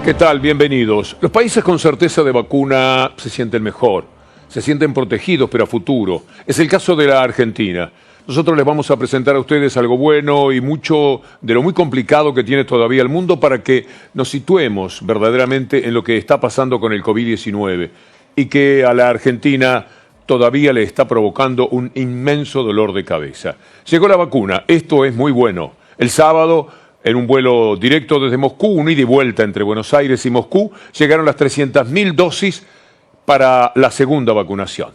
¿Qué tal? Bienvenidos. Los países con certeza de vacuna se sienten mejor, se sienten protegidos, pero a futuro. Es el caso de la Argentina. Nosotros les vamos a presentar a ustedes algo bueno y mucho de lo muy complicado que tiene todavía el mundo para que nos situemos verdaderamente en lo que está pasando con el COVID-19 y que a la Argentina todavía le está provocando un inmenso dolor de cabeza. Llegó la vacuna, esto es muy bueno. El sábado, en un vuelo directo desde Moscú, un ida y vuelta entre Buenos Aires y Moscú, llegaron las 300.000 dosis para la segunda vacunación.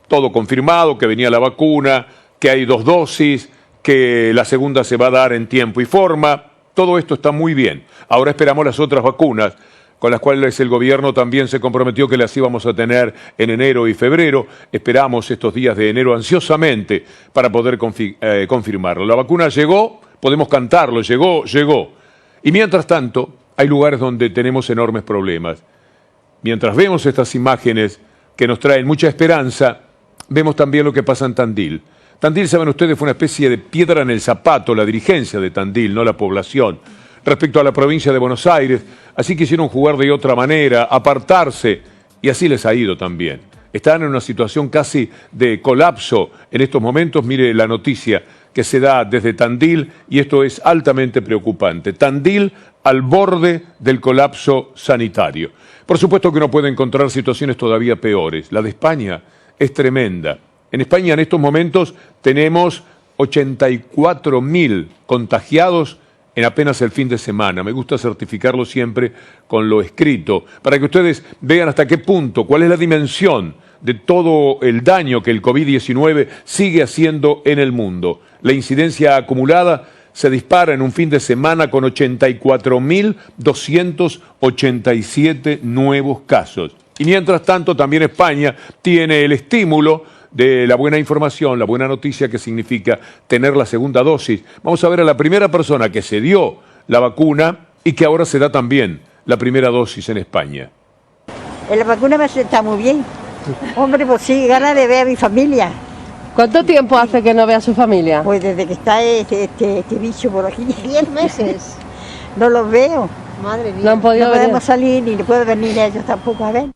Todo confirmado, que venía la vacuna, que hay 2 dosis, que la segunda se va a dar en tiempo y forma. Todo esto está muy bien. Ahora esperamos las otras vacunas, con las cuales el gobierno también se comprometió que las íbamos a tener en enero y febrero. Esperamos estos días de enero ansiosamente para poder confirmarlo. La vacuna llegó, podemos cantarlo, llegó. Y mientras tanto, hay lugares donde tenemos enormes problemas. Mientras vemos estas imágenes que nos traen mucha esperanza, vemos también lo que pasa en Tandil. Tandil, saben ustedes, fue una especie de piedra en el zapato, la dirigencia de Tandil, no la población, respecto a la provincia de Buenos Aires. Así quisieron jugar de otra manera, apartarse, y así les ha ido también. Están en una situación casi de colapso en estos momentos. Mire la noticia que se da desde Tandil, y esto es altamente preocupante. Tandil al borde del colapso sanitario. Por supuesto que uno puede encontrar situaciones todavía peores. La de España es tremenda. En España en estos momentos tenemos 84.000 contagiados en apenas el fin de semana. Me gusta certificarlo siempre con lo escrito, para que ustedes vean hasta qué punto, cuál es la dimensión de todo el daño que el COVID-19 sigue haciendo en el mundo. La incidencia acumulada se dispara en un fin de semana con 84.287 nuevos casos. Y mientras tanto también España tiene el estímulo de la buena información, la buena noticia que significa tener la segunda dosis. Vamos a ver a la primera persona que se dio la vacuna y que ahora se da también la primera dosis en España. La vacuna me está muy bien. Hombre, pues sí, ganas de ver a mi familia. ¿Cuánto tiempo hace que no ve a su familia? Pues desde que está este bicho por aquí. 10 meses. No los veo. Madre mía. No podemos salir ni pueden venir ellos tampoco a ver.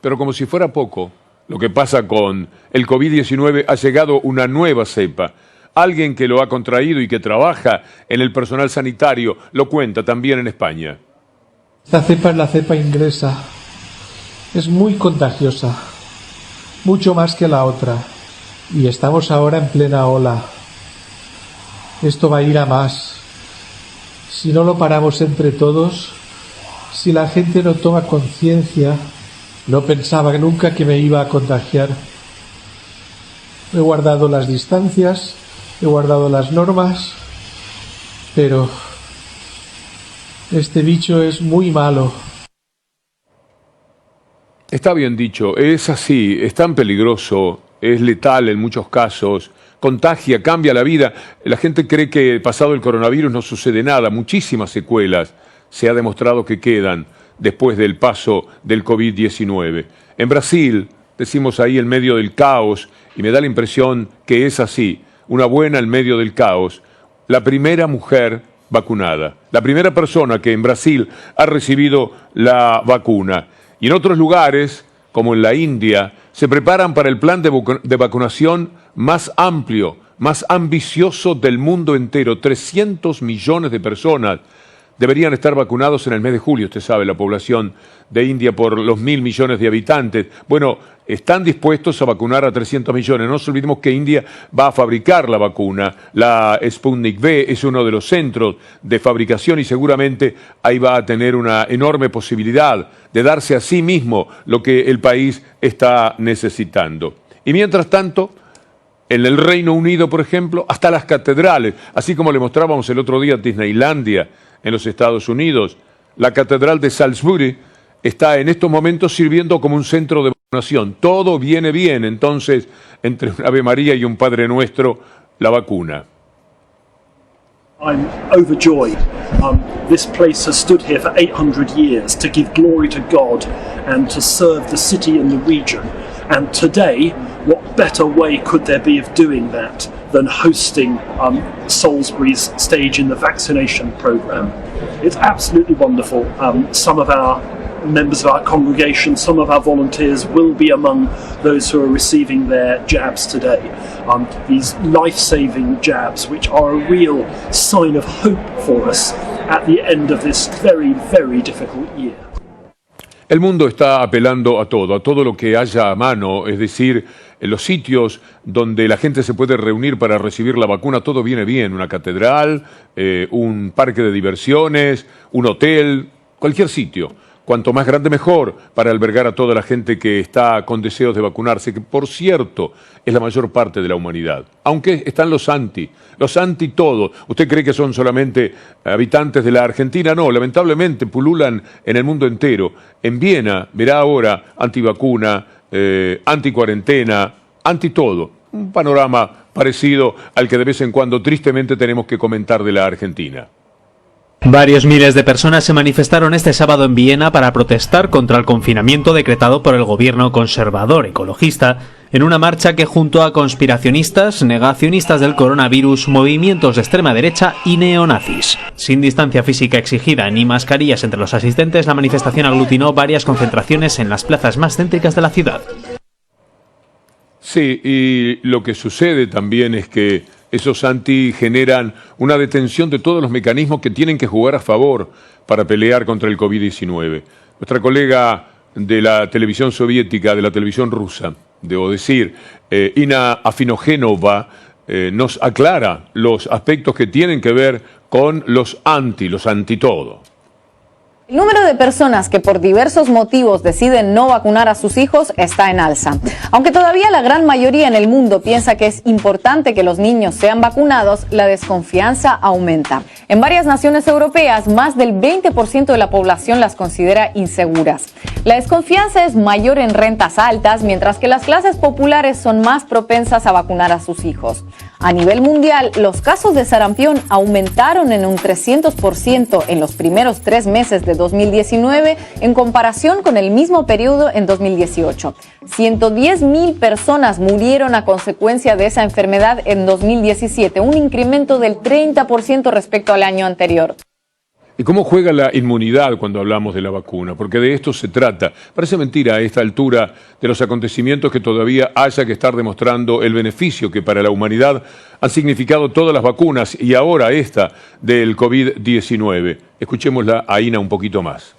Pero como si fuera poco, lo que pasa con el COVID-19, ha llegado una nueva cepa. Alguien que lo ha contraído y que trabaja en el personal sanitario lo cuenta también en España. Esta cepa es la cepa inglesa. Es muy contagiosa, mucho más que la otra. Y estamos ahora en plena ola. Esto va a ir a más. Si no lo paramos entre todos, si la gente no toma conciencia. No pensaba nunca que me iba a contagiar. He guardado las distancias, he guardado las normas, pero este bicho es muy malo. Está bien dicho, es así, es tan peligroso, es letal en muchos casos, contagia, cambia la vida. La gente cree que pasado el coronavirus no sucede nada, muchísimas secuelas se ha demostrado que quedan después del paso del COVID-19. En Brasil, decimos ahí en medio del caos, y me da la impresión que es así, una buena en medio del caos, la primera mujer vacunada, la primera persona que en Brasil ha recibido la vacuna. Y en otros lugares, como en la India, se preparan para el plan de vacunación más amplio, más ambicioso del mundo entero. 300 millones de personas deberían estar vacunados en el mes de julio. Usted sabe, la población de India por los 1.000 millones de habitantes. Bueno, están dispuestos a vacunar a 300 millones. No nos olvidemos que India va a fabricar la vacuna. La Sputnik V es uno de los centros de fabricación y seguramente ahí va a tener una enorme posibilidad de darse a sí mismo lo que el país está necesitando. Y mientras tanto, en el Reino Unido, por ejemplo, hasta las catedrales, así como le mostrábamos el otro día en Disneylandia, en los Estados Unidos, la Catedral de Salisbury está en estos momentos sirviendo como un centro de vacunación. Todo viene bien, entonces, entre un Ave María y un Padre Nuestro, la vacuna. I'm overjoyed. This place has stood here for 800 years to give glory to God and to serve the city and the region. And today, what better way could there be of doing that than hosting Salisbury's stage in the vaccination programme. It's absolutely wonderful. Some of our members of our congregation, some of our volunteers will be among those who are receiving their jabs today. These life-saving jabs, which are a real sign of hope for us at the end of this very, very difficult year. El mundo está apelando a todo lo que haya a mano, es decir, en los sitios donde la gente se puede reunir para recibir la vacuna, todo viene bien, una catedral, un parque de diversiones, un hotel, cualquier sitio. Cuanto más grande mejor para albergar a toda la gente que está con deseos de vacunarse, que por cierto es la mayor parte de la humanidad. Aunque están los anti todo. ¿Usted cree que son solamente habitantes de la Argentina? No, lamentablemente pululan en el mundo entero. En Viena verá ahora antivacuna, anticuarentena, anti todo. Un panorama parecido al que de vez en cuando tristemente tenemos que comentar de la Argentina. Varios miles de personas se manifestaron este sábado en Viena para protestar contra el confinamiento decretado por el gobierno conservador ecologista en una marcha que juntó a conspiracionistas, negacionistas del coronavirus, movimientos de extrema derecha y neonazis. Sin distancia física exigida ni mascarillas entre los asistentes, la manifestación aglutinó varias concentraciones en las plazas más céntricas de la ciudad. Sí, y lo que sucede también es que esos anti generan una detención de todos los mecanismos que tienen que jugar a favor para pelear contra el COVID-19. Nuestra colega de la televisión soviética, de la televisión rusa, debo decir, Ina Afinogenova, nos aclara los aspectos que tienen que ver con los anti todo. El número de personas que por diversos motivos deciden no vacunar a sus hijos está en alza. Aunque todavía la gran mayoría en el mundo piensa que es importante que los niños sean vacunados, la desconfianza aumenta. En varias naciones europeas, más del 20% de la población las considera inseguras. La desconfianza es mayor en rentas altas, mientras que las clases populares son más propensas a vacunar a sus hijos. A nivel mundial, los casos de sarampión aumentaron en un 300% en los primeros 3 meses de 2019 en comparación con el mismo periodo en 2018. 110,000 personas murieron a consecuencia de esa enfermedad en 2017, un incremento del 30% respecto al año anterior. ¿Y cómo juega la inmunidad cuando hablamos de la vacuna? Porque de esto se trata. Parece mentira a esta altura de los acontecimientos que todavía haya que estar demostrando el beneficio que para la humanidad han significado todas las vacunas y ahora esta del COVID-19. Escuchémosla a Ina un poquito más.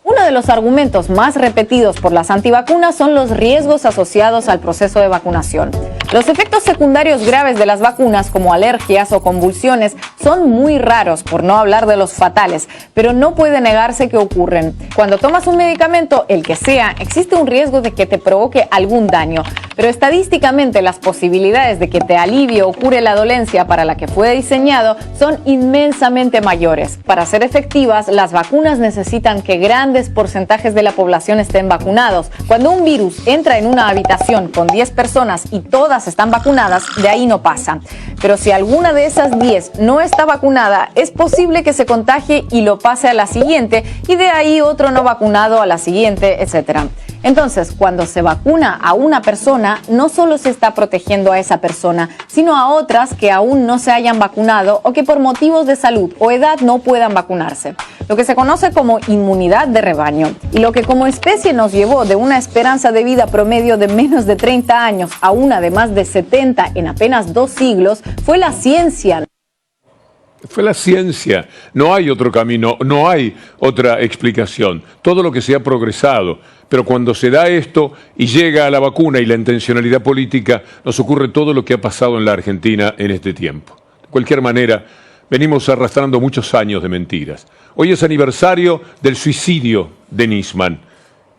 Uno de los argumentos más repetidos por las antivacunas son los riesgos asociados al proceso de vacunación. Los efectos secundarios graves de las vacunas, como alergias o convulsiones, son muy raros, por no hablar de los fatales, pero no puede negarse que ocurren. Cuando tomas un medicamento, el que sea, existe un riesgo de que te provoque algún daño, pero estadísticamente las posibilidades de que te alivie o cure la dolencia para la que fue diseñado son inmensamente mayores. Para ser efectivas, las vacunas necesitan que grandes porcentajes de la población estén vacunados. Cuando un virus entra en una habitación con 10 personas y todas están vacunadas, de ahí no pasa. Pero si alguna de esas 10 no está vacunada, es posible que se contagie y lo pase a la siguiente, y de ahí otro no vacunado a la siguiente, etc. Entonces, cuando se vacuna a una persona, no solo se está protegiendo a esa persona, sino a otras que aún no se hayan vacunado o que por motivos de salud o edad no puedan vacunarse. Lo que se conoce como inmunidad de rebaño, y lo que como especie nos llevó de una esperanza de vida promedio de menos de 30 años a una de más de 70 en apenas 2 siglos, fue la ciencia. Fue la ciencia, no hay otro camino, no hay otra explicación. Todo lo que se ha progresado, pero cuando se da esto y llega a la vacuna y la intencionalidad política, nos ocurre todo lo que ha pasado en la Argentina en este tiempo. De cualquier manera, venimos arrastrando muchos años de mentiras. Hoy es aniversario del suicidio de Nisman.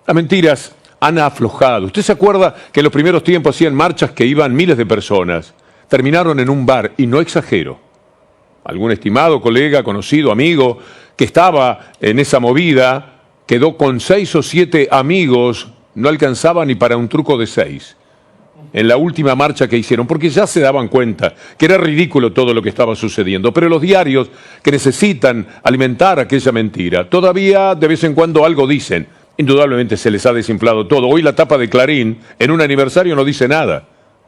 Las mentiras han aflojado. ¿Usted se acuerda que en los primeros tiempos hacían marchas que iban miles de personas? Terminaron en un bar, y no exagero. Algún estimado colega, conocido, amigo, que estaba en esa movida, quedó con 6 o 7 amigos, no alcanzaba ni para un truco de 6, en la última marcha que hicieron, porque ya se daban cuenta que era ridículo todo lo que estaba sucediendo. Pero los diarios, que necesitan alimentar aquella mentira, todavía de vez en cuando algo dicen. Indudablemente se les ha desinflado todo. Hoy la tapa de Clarín, en un aniversario, no dice nada,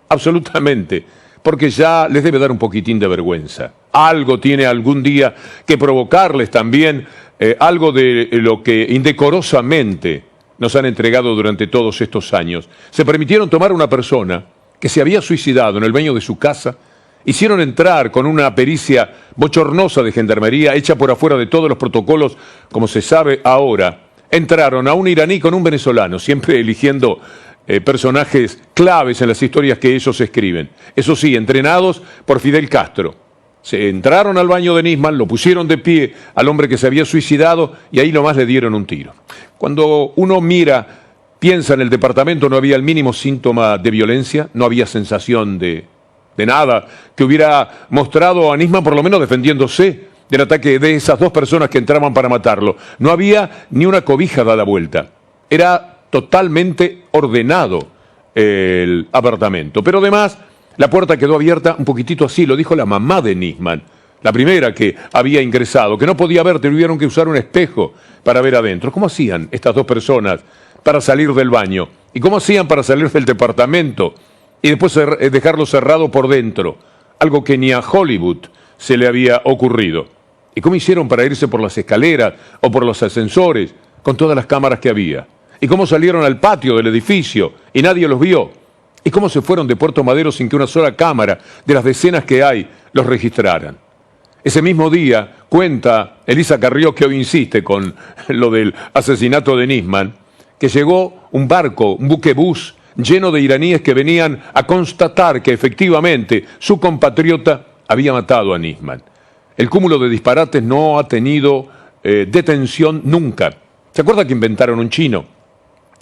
absolutamente. porque ya les debe dar un poquitín de vergüenza. Algo tiene algún día que provocarles también algo de lo que indecorosamente nos han entregado durante todos estos años. Se permitieron tomar a una persona que se había suicidado en el baño de su casa, hicieron entrar con una pericia bochornosa de gendarmería, hecha por afuera de todos los protocolos, como se sabe ahora. Entraron a un iraní con un venezolano, siempre eligiendo personajes claves en las historias que ellos escriben. Eso sí, entrenados por Fidel Castro. Se entraron al baño de Nisman, lo pusieron de pie al hombre que se había suicidado y ahí nomás le dieron un tiro. Cuando uno mira, piensa en el departamento, no había el mínimo síntoma de violencia, no había sensación de nada que hubiera mostrado a Nisman por lo menos defendiéndose del ataque de esas dos personas que entraban para matarlo. No había ni una cobija dada vuelta. Era totalmente ordenado el apartamento. Pero además, la puerta quedó abierta un poquitito así, lo dijo la mamá de Nisman, la primera que había ingresado, que no podía ver, tuvieron que usar un espejo para ver adentro. ¿Cómo hacían estas dos personas para salir del baño? ¿Y cómo hacían para salir del departamento y después dejarlo cerrado por dentro? Algo que ni a Hollywood se le había ocurrido. ¿Y cómo hicieron para irse por las escaleras o por los ascensores con todas las cámaras que había? ¿Y cómo salieron al patio del edificio y nadie los vio? ¿Y cómo se fueron de Puerto Madero sin que una sola cámara de las decenas que hay los registraran? Ese mismo día, cuenta Elisa Carrió, que hoy insiste con lo del asesinato de Nisman, que llegó un barco, un buquebús, lleno de iraníes que venían a constatar que efectivamente su compatriota había matado a Nisman. El cúmulo de disparates no ha tenido detención nunca. ¿Se acuerda que inventaron un chino?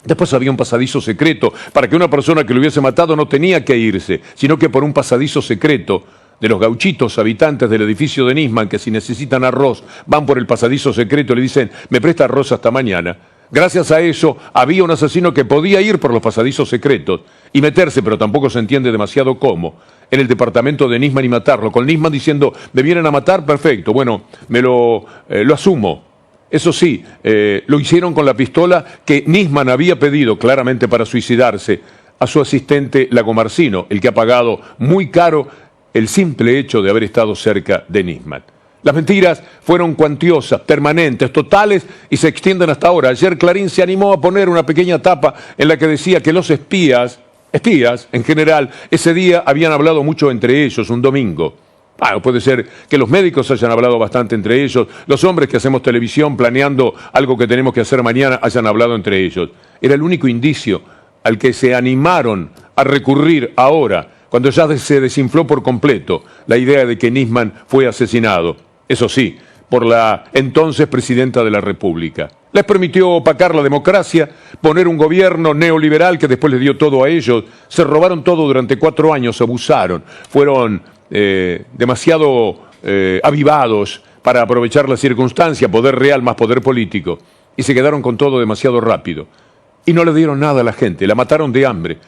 Después había un pasadizo secreto para que una persona que lo hubiese matado no tenía que irse, sino que por un pasadizo secreto de los gauchitos habitantes del edificio de Nisman, que si necesitan arroz van por el pasadizo secreto y le dicen, me presta arroz hasta mañana. Gracias a eso había un asesino que podía ir por los pasadizos secretos y meterse, pero tampoco se entiende demasiado cómo, en el departamento de Nisman y matarlo, con Nisman diciendo, me vienen a matar, perfecto, bueno, me lo asumo. Eso sí, lo hicieron con la pistola que Nisman había pedido claramente para suicidarse a su asistente Lagomarsino, el que ha pagado muy caro el simple hecho de haber estado cerca de Nisman. Las mentiras fueron cuantiosas, permanentes, totales y se extienden hasta ahora. Ayer Clarín se animó a poner una pequeña tapa en la que decía que los espías en general, ese día habían hablado mucho entre ellos, un domingo. Puede ser que los médicos hayan hablado bastante entre ellos, los hombres que hacemos televisión planeando algo que tenemos que hacer mañana hayan hablado entre ellos. Era el único indicio al que se animaron a recurrir ahora, cuando ya se desinfló por completo la idea de que Nisman fue asesinado. Eso sí, por la entonces presidenta de la República. Les permitió opacar la democracia, poner un gobierno neoliberal que después les dio todo a ellos. Se robaron todo durante 4 años, abusaron, fueron demasiado avivados para aprovechar la circunstancia, poder real más poder político, y se quedaron con todo demasiado rápido. Y no le dieron nada a la gente, la mataron de hambre.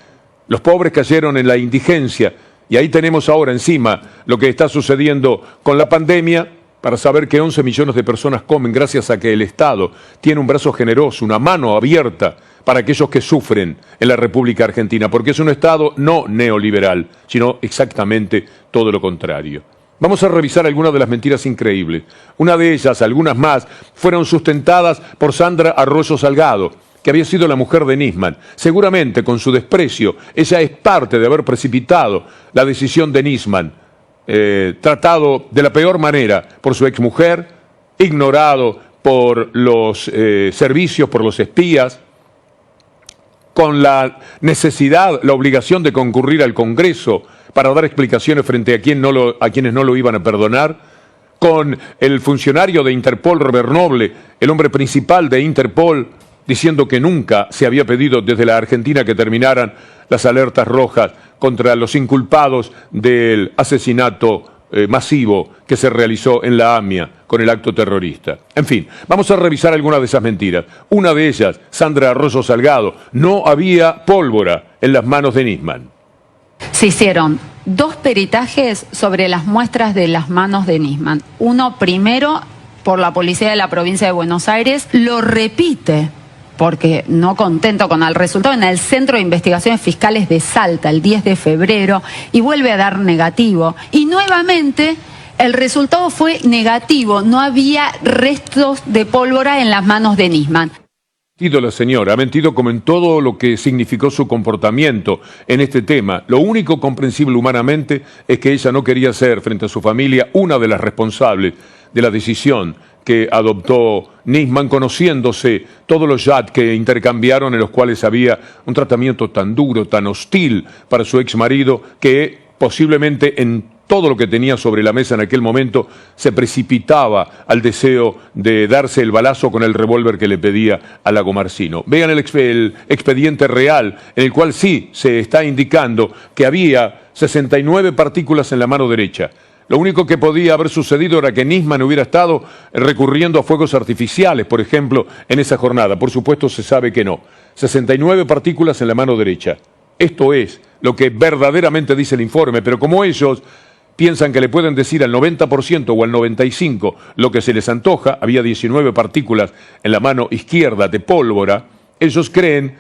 Los pobres cayeron en la indigencia, y ahí tenemos ahora encima lo que está sucediendo con la pandemia, para saber que 11 millones de personas comen gracias a que el Estado tiene un brazo generoso, una mano abierta para aquellos que sufren en la República Argentina, porque es un Estado no neoliberal, sino exactamente todo lo contrario. Vamos a revisar algunas de las mentiras increíbles. Una de ellas, algunas más, fueron sustentadas por Sandra Arroyo Salgado, que había sido la mujer de Nisman. Seguramente, con su desprecio, ella es parte de haber precipitado la decisión de Nisman, tratado de la peor manera por su exmujer, ignorado por los servicios, por los espías, con la necesidad, la obligación de concurrir al Congreso para dar explicaciones frente a quienes no lo iban a perdonar, con el funcionario de Interpol, Robert Noble, el hombre principal de Interpol, diciendo que nunca se había pedido desde la Argentina que terminaran las alertas rojas contra los inculpados del asesinato masivo que se realizó en la AMIA con el acto terrorista. En fin, vamos a revisar algunas de esas mentiras. Una de ellas, Sandra Arroyo Salgado, no había pólvora en las manos de Nisman. Se hicieron 2 peritajes sobre las muestras de las manos de Nisman. Uno primero por la policía de la provincia de Buenos Aires, lo repite porque no contento con el resultado, en el Centro de Investigaciones Fiscales de Salta el 10 de febrero y vuelve a dar negativo. Y nuevamente el resultado fue negativo, no había restos de pólvora en las manos de Nisman. La señora ha mentido como en todo lo que significó su comportamiento en este tema. Lo único comprensible humanamente es que ella no quería ser, frente a su familia, una de las responsables de la decisión que adoptó Nisman, conociéndose todos los chats que intercambiaron en los cuales había un tratamiento tan duro, tan hostil para su ex marido, que posiblemente en todo lo que tenía sobre la mesa en aquel momento se precipitaba al deseo de darse el balazo con el revólver que le pedía a Lagomarsino. Vean el expediente real, en el cual sí se está indicando que había 69 partículas en la mano derecha. Lo único que podía haber sucedido era que Nisman hubiera estado recurriendo a fuegos artificiales, por ejemplo, en esa jornada. Por supuesto se sabe que no. 69 partículas en la mano derecha. Esto es lo que verdaderamente dice el informe, pero como ellos piensan que le pueden decir al 90% o al 95% lo que se les antoja, había 19 partículas en la mano izquierda de pólvora, ellos creen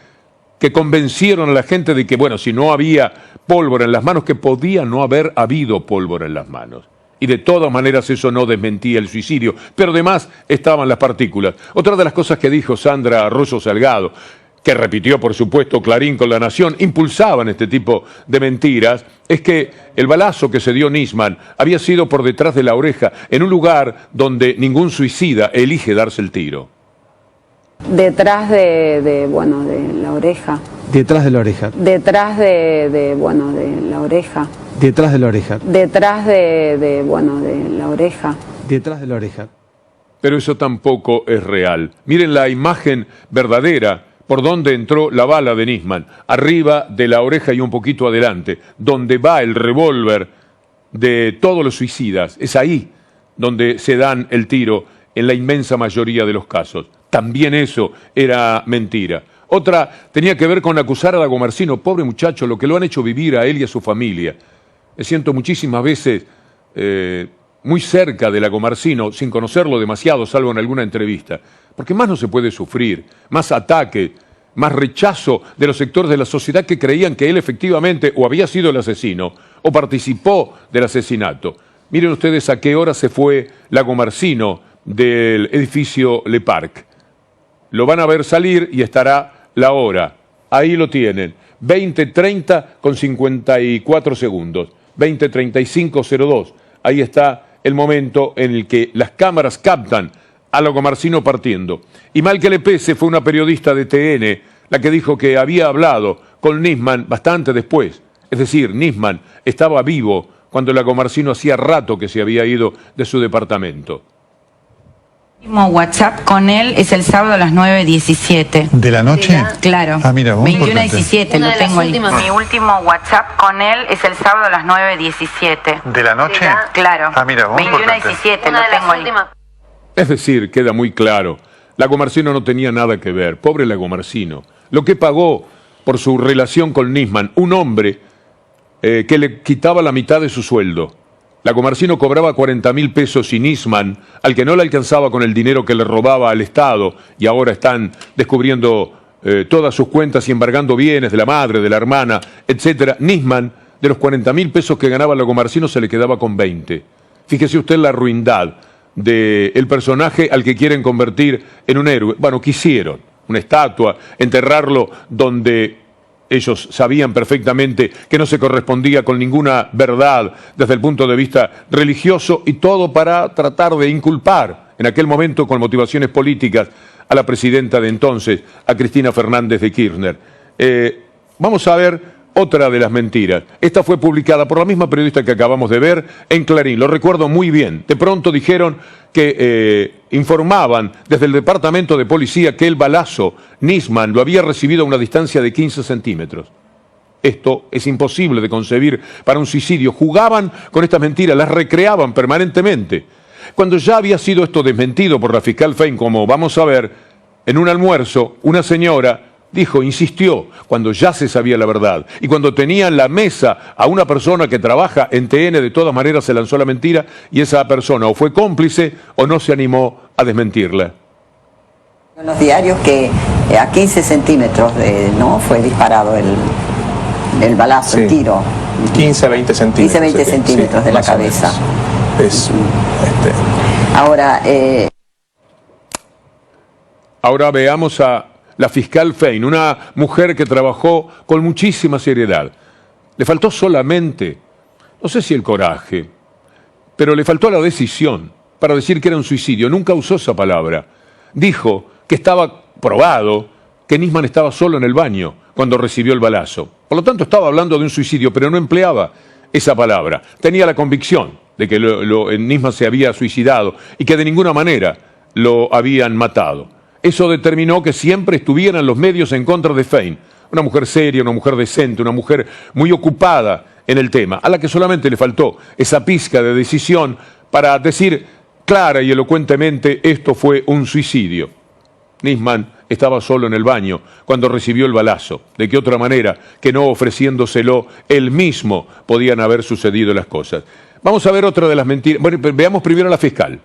que convencieron a la gente de que, bueno, si no había pólvora en las manos, que podía no haber habido pólvora en las manos. Y de todas maneras eso no desmentía el suicidio, pero además estaban las partículas. Otra de las cosas que dijo Sandra Arroyo Salgado, que repitió por supuesto Clarín con La Nación, impulsaban este tipo de mentiras, es que el balazo que se dio Nisman había sido por detrás de la oreja, en un lugar donde ningún suicida elige darse el tiro. Detrás de la oreja. Detrás de la oreja. Detrás de la oreja. Detrás de la oreja. Detrás de la oreja. Detrás de la oreja. Pero eso tampoco es real. Miren la imagen verdadera por donde entró la bala de Nisman, arriba de la oreja y un poquito adelante, donde va el revólver de todos los suicidas. Es ahí donde se dan el tiro en la inmensa mayoría de los casos. También eso era mentira. Otra tenía que ver con acusar a Lagomarsino, pobre muchacho, lo que lo han hecho vivir a él y a su familia. Me siento muchísimas veces muy cerca de Lagomarsino, sin conocerlo demasiado, salvo en alguna entrevista, porque más no se puede sufrir, más ataque, más rechazo de los sectores de la sociedad que creían que él efectivamente o había sido el asesino o participó del asesinato. Miren ustedes a qué hora se fue Lagomarsino del edificio Le Parc. Lo van a ver salir y estará la hora. Ahí lo tienen. 20:30 con 54 segundos. 20:35:02. Ahí está el momento en el que las cámaras captan a Lagomarsino partiendo. Y mal que le pese, fue una periodista de TN la que dijo que había hablado con Nisman bastante después. Es decir, Nisman estaba vivo cuando Lagomarsino hacía rato que se había ido de su departamento. Mi último WhatsApp con él es el sábado a las 9:17. ¿De la noche? Claro. Ah, mira, 21:17, lo tengo ahí. Mi último WhatsApp con él es el sábado a las 9:17. ¿De la noche? Claro. Ah, mira, 21:17, lo tengo ahí. Es decir, queda muy claro, Lagomarsino no tenía nada que ver, pobre Lagomarsino. Lo que pagó por su relación con Nisman, un hombre que le quitaba la mitad de su sueldo. Lagomarsino cobraba 40.000 pesos y Nisman, al que no le alcanzaba con el dinero que le robaba al Estado, y ahora están descubriendo todas sus cuentas y embargando bienes de la madre, de la hermana, etc. Nisman, de los 40.000 pesos que ganaba Lagomarsino, se le quedaba con 20. Fíjese usted la ruindad del personaje al que quieren convertir en un héroe. Bueno, quisieron una estatua, enterrarlo donde ellos sabían perfectamente que no se correspondía con ninguna verdad desde el punto de vista religioso, y todo para tratar de inculpar, en aquel momento con motivaciones políticas, a la presidenta de entonces, a Cristina Fernández de Kirchner. Vamos a ver otra de las mentiras. Esta fue publicada por la misma periodista que acabamos de ver en Clarín, lo recuerdo muy bien. De pronto dijeron que informaban desde el departamento de policía que el balazo Nisman lo había recibido a una distancia de 15 centímetros. Esto es imposible de concebir para un suicidio. Jugaban con estas mentiras, las recreaban permanentemente. Cuando ya había sido esto desmentido por la fiscal Fein, como vamos a ver, en un almuerzo, una señora dijo, insistió, cuando ya se sabía la verdad, y cuando tenía en la mesa a una persona que trabaja en TN, de todas maneras se lanzó la mentira, y esa persona o fue cómplice o no se animó a desmentirla. En los diarios que a 15 centímetros ¿no? Fue disparado el balazo, Sí. el tiro. 15, 20 centímetros. 15, 20 sí, centímetros de la más o cabeza. menos. Ahora, Ahora veamos a la fiscal Fein, una mujer que trabajó con muchísima seriedad. Le faltó solamente, no sé si el coraje, pero le faltó la decisión para decir que era un suicidio. Nunca usó esa palabra. Dijo que estaba probado que Nisman estaba solo en el baño cuando recibió el balazo. Por lo tanto, estaba hablando de un suicidio, pero no empleaba esa palabra. Tenía la convicción de que Nisman se había suicidado y que de ninguna manera lo habían matado. Eso determinó que siempre estuvieran los medios en contra de Fein. Una mujer seria, una mujer decente, una mujer muy ocupada en el tema, a la que solamente le faltó esa pizca de decisión para decir clara y elocuentemente: esto fue un suicidio. Nisman estaba solo en el baño cuando recibió el balazo. ¿De qué otra manera que no ofreciéndoselo él mismo podían haber sucedido las cosas? Vamos a ver otra de las mentiras. Bueno, veamos primero a la fiscal.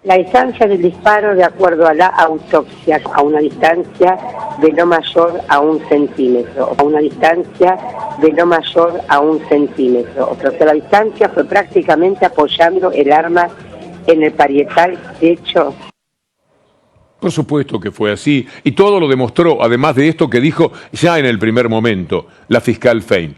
La distancia del disparo, de acuerdo a la autopsia, a una distancia de no mayor a 1 centímetro, a una distancia de no mayor a 1 centímetro. O sea, la distancia fue prácticamente apoyando el arma en el parietal derecho. Por supuesto que fue así, y todo lo demostró, además de esto que dijo ya en el primer momento la fiscal Fein.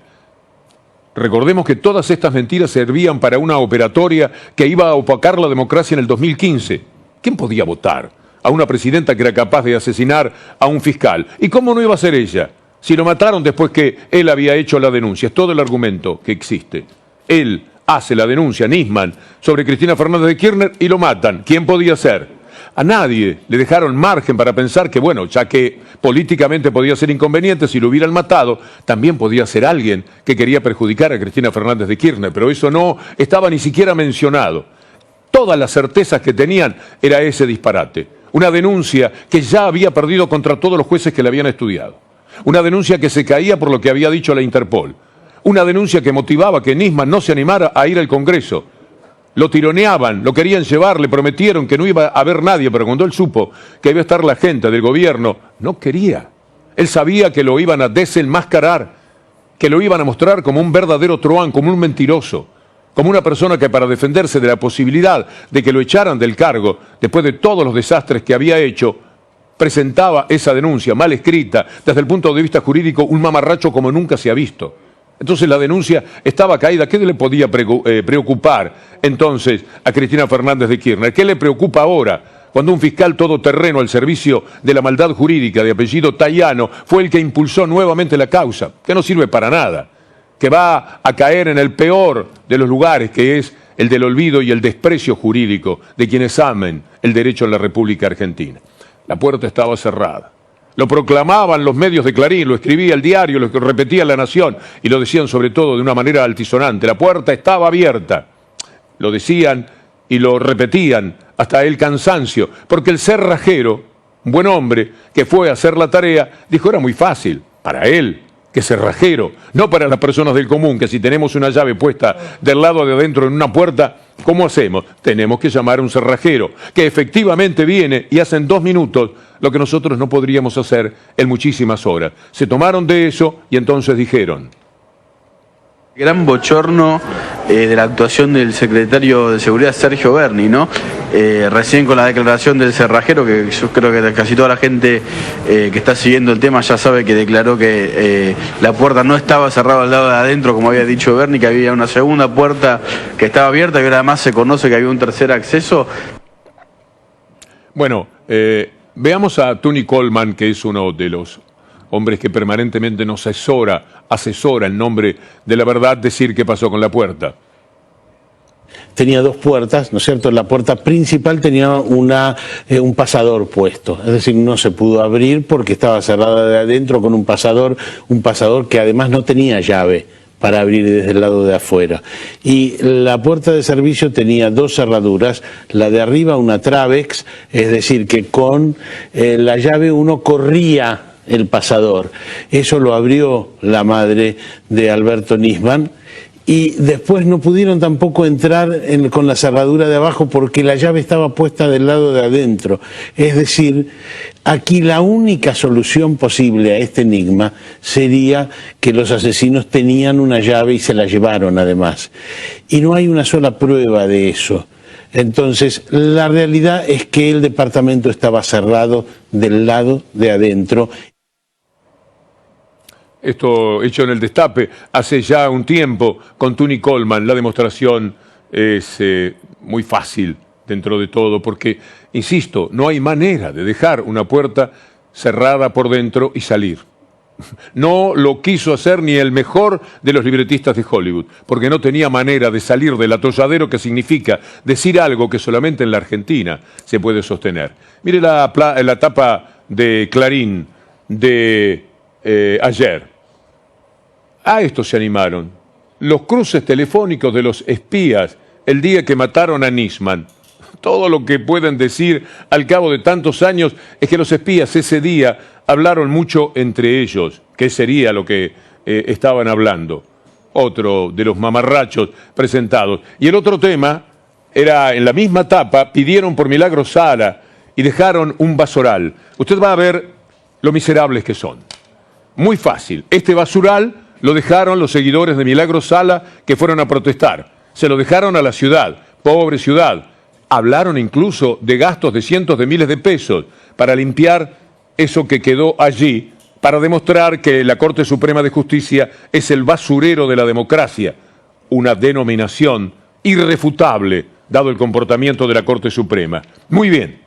Recordemos que todas estas mentiras servían para una operatoria que iba a opacar la democracia en el 2015. ¿Quién podía votar a una presidenta que era capaz de asesinar a un fiscal? ¿Y cómo no iba a ser ella? Si lo mataron después que él había hecho la denuncia. Es todo el argumento que existe. Él hace la denuncia, Nisman, sobre Cristina Fernández de Kirchner y lo matan. ¿Quién podía ser? A nadie le dejaron margen para pensar que, bueno, ya que políticamente podía ser inconveniente, si lo hubieran matado, también podía ser alguien que quería perjudicar a Cristina Fernández de Kirchner, pero eso no estaba ni siquiera mencionado. Todas las certezas que tenían era ese disparate. Una denuncia que ya había perdido contra todos los jueces que la habían estudiado. Una denuncia que se caía por lo que había dicho la Interpol. Una denuncia que motivaba que Nisman no se animara a ir al Congreso. Lo tironeaban, lo querían llevar, le prometieron que no iba a haber nadie, pero cuando él supo que iba a estar la gente del gobierno, no quería. Él sabía que lo iban a desenmascarar, que lo iban a mostrar como un verdadero truán, como un mentiroso, como una persona que, para defenderse de la posibilidad de que lo echaran del cargo, después de todos los desastres que había hecho, presentaba esa denuncia mal escrita, desde el punto de vista jurídico, un mamarracho como nunca se ha visto. Entonces la denuncia estaba caída. ¿Qué le podía preocupar entonces a Cristina Fernández de Kirchner? ¿Qué le preocupa ahora cuando un fiscal todoterreno al servicio de la maldad jurídica de apellido Tayano fue el que impulsó nuevamente la causa, que no sirve para nada, que va a caer en el peor de los lugares, que es el del olvido y el desprecio jurídico de quienes amen el derecho en la República Argentina? La puerta estaba cerrada. Lo proclamaban los medios de Clarín, lo escribía el diario, lo repetía La Nación, y lo decían sobre todo de una manera altisonante. La puerta estaba abierta. Lo decían y lo repetían hasta el cansancio, porque el cerrajero, un buen hombre que fue a hacer la tarea, dijo: era muy fácil para él, que cerrajero, no para las personas del común, que si tenemos una llave puesta del lado de adentro en una puerta, ¿cómo hacemos? Tenemos que llamar a un cerrajero, que efectivamente viene y hace en 2 minutos lo que nosotros no podríamos hacer en muchísimas horas. Se tomaron de eso y entonces dijeron: gran bochorno de la actuación del secretario de Seguridad, Sergio Berni, ¿no? Recién con la declaración del cerrajero, que yo creo que casi toda la gente que está siguiendo el tema ya sabe que declaró que la puerta no estaba cerrada al lado de adentro, como había dicho Berni, que había una segunda puerta que estaba abierta y ahora además se conoce que había un tercer acceso. Bueno, veamos a Tony Coleman, que es uno de los hombres que permanentemente nos asesora en nombre de la verdad, decir qué pasó con la puerta. Tenía 2 puertas, ¿no es cierto? La puerta principal tenía un pasador puesto, es decir, no se pudo abrir porque estaba cerrada de adentro con un pasador que además no tenía llave para abrir desde el lado de afuera. Y la puerta de servicio tenía 2 cerraduras, la de arriba una Travex, es decir, que con la llave uno corría el pasador. Eso lo abrió la madre de Alberto Nisman y después no pudieron tampoco entrar con la cerradura de abajo porque la llave estaba puesta del lado de adentro. Es decir, aquí la única solución posible a este enigma sería que los asesinos tenían una llave y se la llevaron además. Y no hay una sola prueba de eso. Entonces, la realidad es que el departamento estaba cerrado del lado de adentro. Esto hecho en el Destape hace ya un tiempo con Tuni Coleman. La demostración es muy fácil dentro de todo porque, insisto, no hay manera de dejar una puerta cerrada por dentro y salir. No lo quiso hacer ni el mejor de los libretistas de Hollywood, porque no tenía manera de salir del atolladero, que significa decir algo que solamente en la Argentina se puede sostener. Mire la tapa de Clarín de ayer. A esto se animaron. Los cruces telefónicos de los espías el día que mataron a Nisman. Todo lo que pueden decir al cabo de tantos años es que los espías ese día hablaron mucho entre ellos. ¿Qué sería lo que estaban hablando? Otro de los mamarrachos presentados. Y el otro tema era, en la misma tapa, pidieron por Milagro Sala y dejaron un basural. Usted va a ver lo miserables que son. Muy fácil. Este basural lo dejaron los seguidores de Milagro Sala que fueron a protestar. Se lo dejaron a la ciudad, pobre ciudad. Hablaron incluso de gastos de cientos de miles de pesos para limpiar eso que quedó allí, para demostrar que la Corte Suprema de Justicia es el basurero de la democracia, una denominación irrefutable, dado el comportamiento de la Corte Suprema. Muy bien,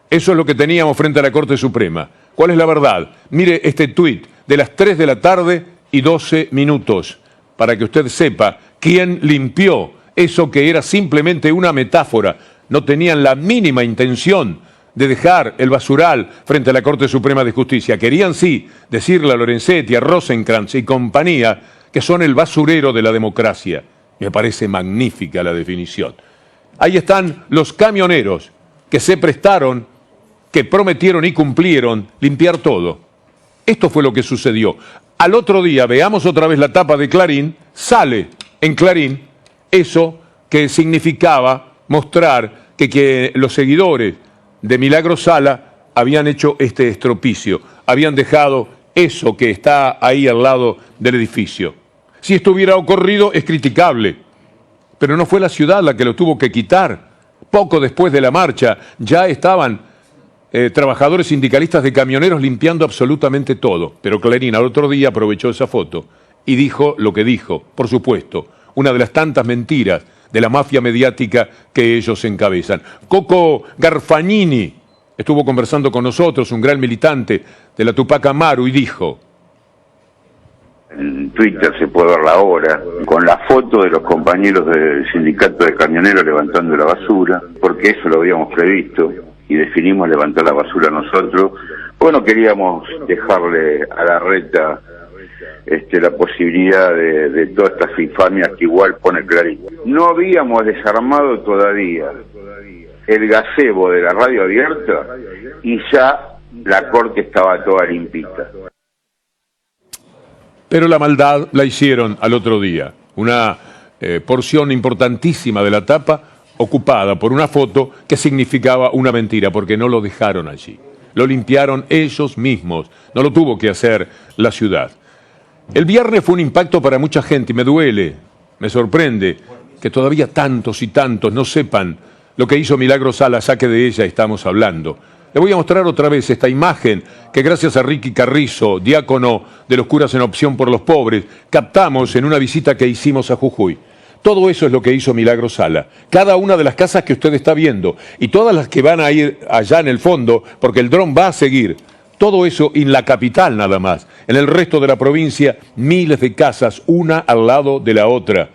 eso es lo que teníamos frente a la Corte Suprema. ¿Cuál es la verdad? Mire este tuit de las 3 de la tarde y 12 minutos, para que usted sepa quién limpió eso que era simplemente una metáfora. No tenían la mínima intención de dejar el basural frente a la Corte Suprema de Justicia. Querían sí decirle a Lorenzetti, a Rosenkrantz y compañía que son el basurero de la democracia. Me parece magnífica la definición. Ahí están los camioneros que se prestaron, que prometieron y cumplieron limpiar todo. Esto fue lo que sucedió. Al otro día, veamos otra vez la tapa de Clarín, sale en Clarín eso que significaba mostrar que los seguidores de Milagro Sala habían hecho este estropicio, habían dejado eso que está ahí al lado del edificio. Si esto hubiera ocurrido es criticable, pero no fue la ciudad la que lo tuvo que quitar. Poco después de la marcha ya estaban trabajadores sindicalistas de camioneros limpiando absolutamente todo, pero Clarín al otro día aprovechó esa foto y dijo lo que dijo, por supuesto, una de las tantas mentiras de la mafia mediática que ellos encabezan. Coco Garfagnini estuvo conversando con nosotros, un gran militante de la Tupac Amaru, y dijo: en Twitter se puede ver la hora, con la foto de los compañeros del sindicato de camioneros levantando la basura, porque eso lo habíamos previsto y definimos levantar la basura nosotros. Bueno, queríamos dejarle a Larreta la posibilidad de todas estas infamias que igual pone Clarín. No habíamos desarmado todavía el gazebo de la radio abierta y ya la corte estaba toda limpita. Pero la maldad la hicieron al otro día. Una porción importantísima de la tapa ocupada por una foto que significaba una mentira, porque no lo dejaron allí. Lo limpiaron ellos mismos. No lo tuvo que hacer la ciudad. El viernes fue un impacto para mucha gente y me duele, me sorprende que todavía tantos y tantos no sepan lo que hizo Milagro Sala, ya que de ella estamos hablando. Le voy a mostrar otra vez esta imagen que gracias a Ricky Carrizo, diácono de los curas en opción por los pobres, captamos en una visita que hicimos a Jujuy. Todo eso es lo que hizo Milagro Sala. Cada una de las casas que usted está viendo y todas las que van a ir allá en el fondo, porque el dron va a seguir. Todo eso en la capital nada más. En el resto de la provincia, miles de casas, una al lado de la otra.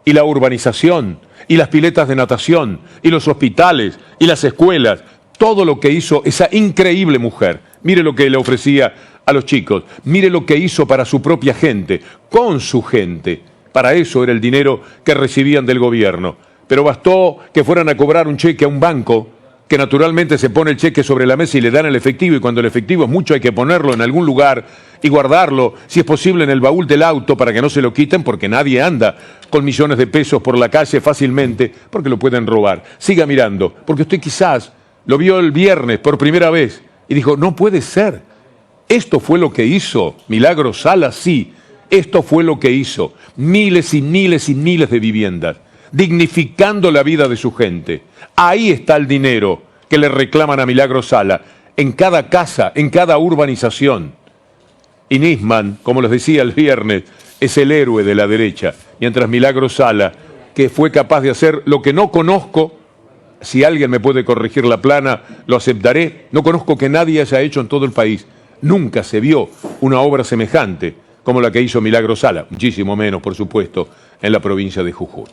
Y la urbanización, y las piletas de natación, y los hospitales, y las escuelas. Todo lo que hizo esa increíble mujer. Mire lo que le ofrecía a los chicos. Mire lo que hizo para su propia gente, con su gente. Para eso era el dinero que recibían del gobierno. Pero bastó que fueran a cobrar un cheque a un banco que naturalmente se pone el cheque sobre la mesa y le dan el efectivo, y cuando el efectivo es mucho hay que ponerlo en algún lugar y guardarlo, si es posible en el baúl del auto para que no se lo quiten, porque nadie anda con millones de pesos por la calle fácilmente, porque lo pueden robar. Siga mirando, porque usted quizás lo vio el viernes por primera vez y dijo, no puede ser, esto fue lo que hizo Milagros Sala, sí, esto fue lo que hizo, miles y miles y miles de viviendas, dignificando la vida de su gente. Ahí está el dinero que le reclaman a Milagros Sala, en cada casa, en cada urbanización. Y Nisman, como les decía el viernes, es el héroe de la derecha, mientras Milagros Sala, que fue capaz de hacer lo que no conozco, si alguien me puede corregir la plana, lo aceptaré, no conozco que nadie haya hecho en todo el país, nunca se vio una obra semejante como la que hizo Milagros Sala, muchísimo menos, por supuesto, en la provincia de Jujuy.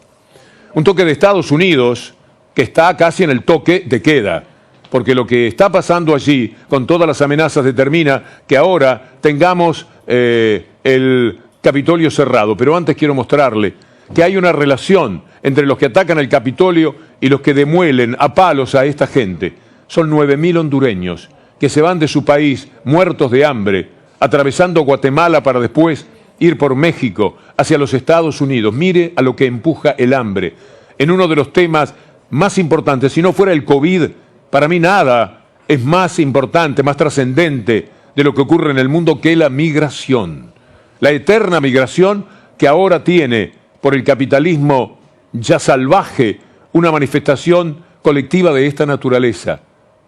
Un toque de Estados Unidos que está casi en el toque de queda, porque lo que está pasando allí, con todas las amenazas, determina que ahora tengamos el Capitolio cerrado. Pero antes quiero mostrarle que hay una relación entre los que atacan el Capitolio y los que demuelen a palos a esta gente. Son 9.000 hondureños que se van de su país muertos de hambre, atravesando Guatemala para después ir por México hacia los Estados Unidos. Mire a lo que empuja el hambre. En uno de los temas más importantes, si no fuera el COVID, para mí nada es más importante, más trascendente de lo que ocurre en el mundo que la migración. La eterna migración que ahora tiene, por el capitalismo ya salvaje, una manifestación colectiva de esta naturaleza.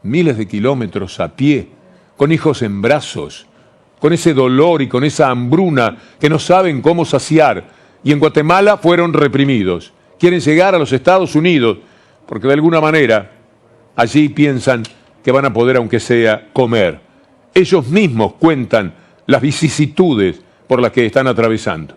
Miles de kilómetros a pie, con hijos en brazos, con ese dolor y con esa hambruna que no saben cómo saciar, y en Guatemala fueron reprimidos. Quieren llegar a los Estados Unidos, porque de alguna manera allí piensan que van a poder, aunque sea, comer. Ellos mismos cuentan las vicisitudes por las que están atravesando.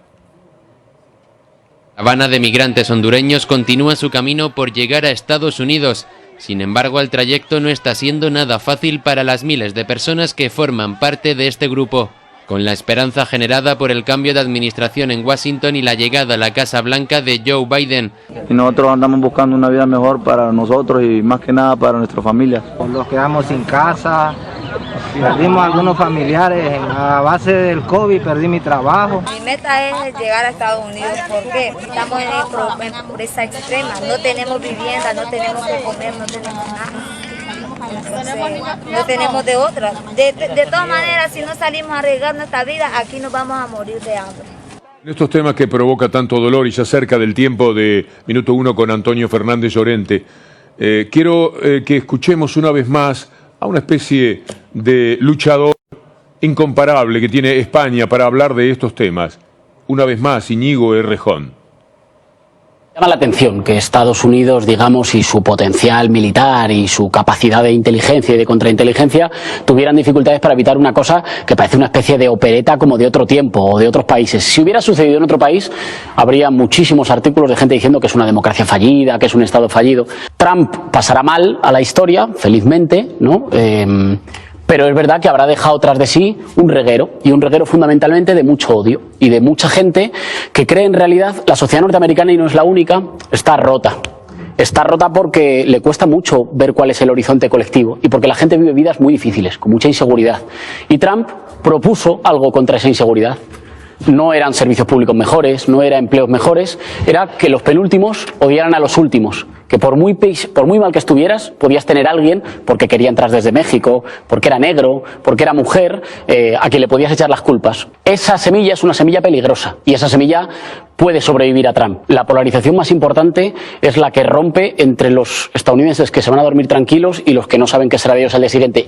La caravana de migrantes hondureños continúa su camino por llegar a Estados Unidos. Sin embargo, el trayecto no está siendo nada fácil para las miles de personas que forman parte de este grupo. Con la esperanza generada por el cambio de administración en Washington y la llegada a la Casa Blanca de Joe Biden. Y nosotros andamos buscando una vida mejor para nosotros y más que nada para nuestras familias. Nos quedamos sin casa, perdimos algunos familiares, a base del COVID perdí mi trabajo. Mi meta es llegar a Estados Unidos porque estamos en pobreza extrema, no tenemos vivienda, no tenemos que comer, no tenemos nada. No tenemos de otra. De todas maneras, si no salimos a arriesgar nuestra vida, aquí nos vamos a morir de hambre. En estos temas que provoca tanto dolor y ya cerca del tiempo de Minuto 1 con Antonio Fernández Llorente, quiero que escuchemos una vez más a una especie de luchador incomparable que tiene España para hablar de estos temas. Una vez más, Íñigo Errejón. Llama la atención que Estados Unidos, digamos, y su potencial militar y su capacidad de inteligencia y de contrainteligencia tuvieran dificultades para evitar una cosa que parece una especie de opereta como de otro tiempo o de otros países. Si hubiera sucedido en otro país, habría muchísimos artículos de gente diciendo que es una democracia fallida, que es un Estado fallido. Trump pasará mal a la historia, felizmente, ¿no? Pero es verdad que habrá dejado tras de sí un reguero, y un reguero fundamentalmente de mucho odio y de mucha gente que cree en realidad la sociedad norteamericana, y no es la única, está rota. Está rota porque le cuesta mucho ver cuál es el horizonte colectivo y porque la gente vive vidas muy difíciles, con mucha inseguridad. Y Trump propuso algo contra esa inseguridad. No eran servicios públicos mejores, no eran empleos mejores, era que los penúltimos odiaran a los últimos, que por muy mal que estuvieras, podías tener a alguien, porque quería entrar desde México, porque era negro, porque era mujer, a quien le podías echar las culpas. Esa semilla es una semilla peligrosa, y esa semilla puede sobrevivir a Trump. La polarización más importante es la que rompe entre los estadounidenses que se van a dormir tranquilos y los que no saben qué será de ellos al día siguiente.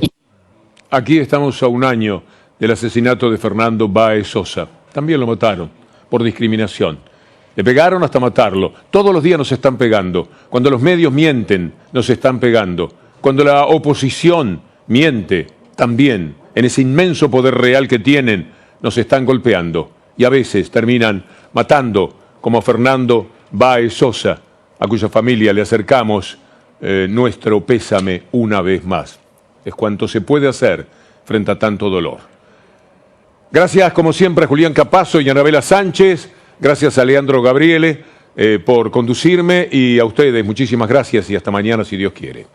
Aquí estamos a un año del asesinato de Fernando Báez Sosa. También lo mataron por discriminación. Le pegaron hasta matarlo. Todos los días nos están pegando. Cuando los medios mienten, nos están pegando. Cuando la oposición miente, también, en ese inmenso poder real que tienen, nos están golpeando. Y a veces terminan matando, como a Fernando Báez Sosa, a cuya familia le acercamos nuestro pésame una vez más. Es cuanto se puede hacer frente a tanto dolor. Gracias, como siempre, a Julián Capazo y a Anabela Sánchez. Gracias a Leandro Gabriele por conducirme, y a ustedes muchísimas gracias y hasta mañana si Dios quiere.